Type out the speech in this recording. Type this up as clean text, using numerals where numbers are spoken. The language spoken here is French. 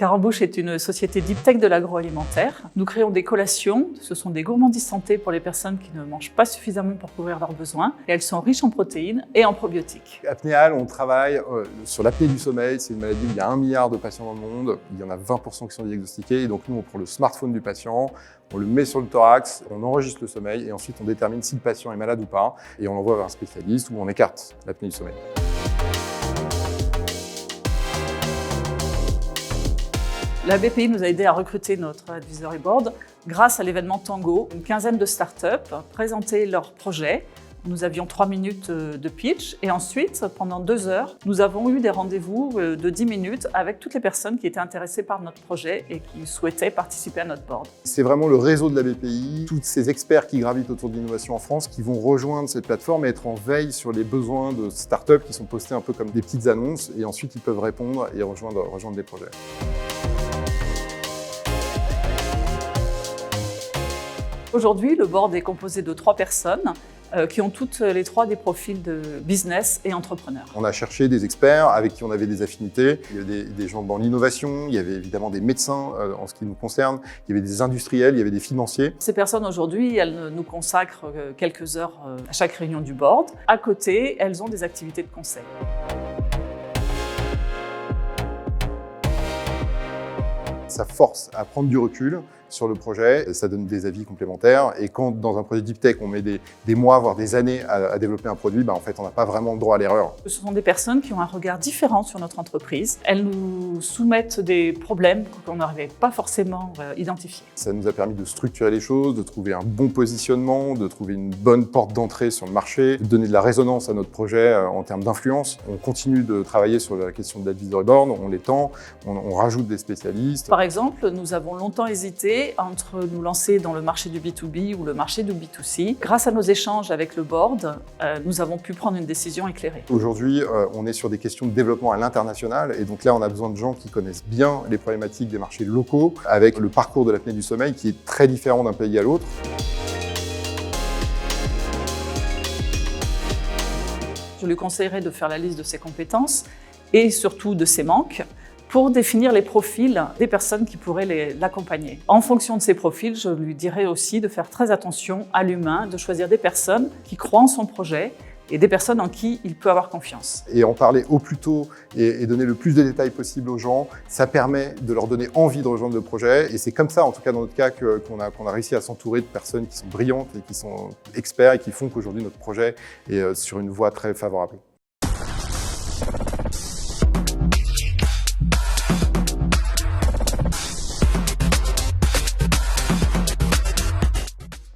Carambuche est une société deep tech de l'agroalimentaire. Nous créons des collations, ce sont des gourmandises santé pour les personnes qui ne mangent pas suffisamment pour couvrir leurs besoins et elles sont riches en protéines et en probiotiques. Apnéal, on travaille sur l'apnée du sommeil, c'est une maladie où il y a 1 milliard de patients dans le monde, il y en a 20% qui sont diagnostiqués et donc nous on prend le smartphone du patient, on le met sur le thorax, on enregistre le sommeil et ensuite on détermine si le patient est malade ou pas et on l'envoie vers un spécialiste ou on écarte l'apnée du sommeil. La BPI nous a aidé à recruter notre advisory board grâce à l'événement Tango. Une quinzaine de startups présentaient leurs projets. Nous avions 3 minutes de pitch et ensuite, pendant 2 heures, nous avons eu des rendez-vous de 10 minutes avec toutes les personnes qui étaient intéressées par notre projet et qui souhaitaient participer à notre board. C'est vraiment le réseau de la BPI, tous ces experts qui gravitent autour de l'innovation en France qui vont rejoindre cette plateforme et être en veille sur les besoins de startups qui sont postés un peu comme des petites annonces et ensuite ils peuvent répondre et rejoindre des projets. Aujourd'hui, le board est composé de 3 personnes qui ont toutes les 3 des profils de business et entrepreneurs. On a cherché des experts avec qui on avait des affinités. Il y avait des gens dans l'innovation, il y avait évidemment des médecins en ce qui nous concerne, il y avait des industriels, il y avait des financiers. Ces personnes aujourd'hui, elles nous consacrent quelques heures à chaque réunion du board. À côté, elles ont des activités de conseil. Ça force à prendre du recul sur le projet, ça donne des avis complémentaires et quand dans un projet deep tech on met des mois voire des années à développer un produit, en fait on n'a pas vraiment le droit à l'erreur. Ce sont des personnes qui ont un regard différent sur notre entreprise. Elles nous soumettent des problèmes qu'on n'arrivait pas forcément à identifier. Ça nous a permis de structurer les choses, de trouver un bon positionnement, de trouver une bonne porte d'entrée sur le marché, de donner de la résonance à notre projet en termes d'influence. On continue de travailler sur la question de l'advisory board, on l'étend, on rajoute des spécialistes. Par exemple, nous avons longtemps hésité entre nous lancer dans le marché du B2B ou le marché du B2C. Grâce à nos échanges avec le board, nous avons pu prendre une décision éclairée. Aujourd'hui, on est sur des questions de développement à l'international et donc là, on a besoin de gens qui connaissent bien les problématiques des marchés locaux avec le parcours de l'apnée du sommeil qui est très différent d'un pays à l'autre. Je lui conseillerais de faire la liste de ses compétences et surtout de ses manques pour définir les profils des personnes qui pourraient l'accompagner. En fonction de ces profils, je lui dirais aussi de faire très attention à l'humain, de choisir des personnes qui croient en son projet et des personnes en qui il peut avoir confiance. Et en parler au plus tôt et donner le plus de détails possible aux gens, ça permet de leur donner envie de rejoindre le projet. Et c'est comme ça, en tout cas dans notre cas, qu'on a réussi à s'entourer de personnes qui sont brillantes et qui sont experts et qui font qu'aujourd'hui notre projet est sur une voie très favorable.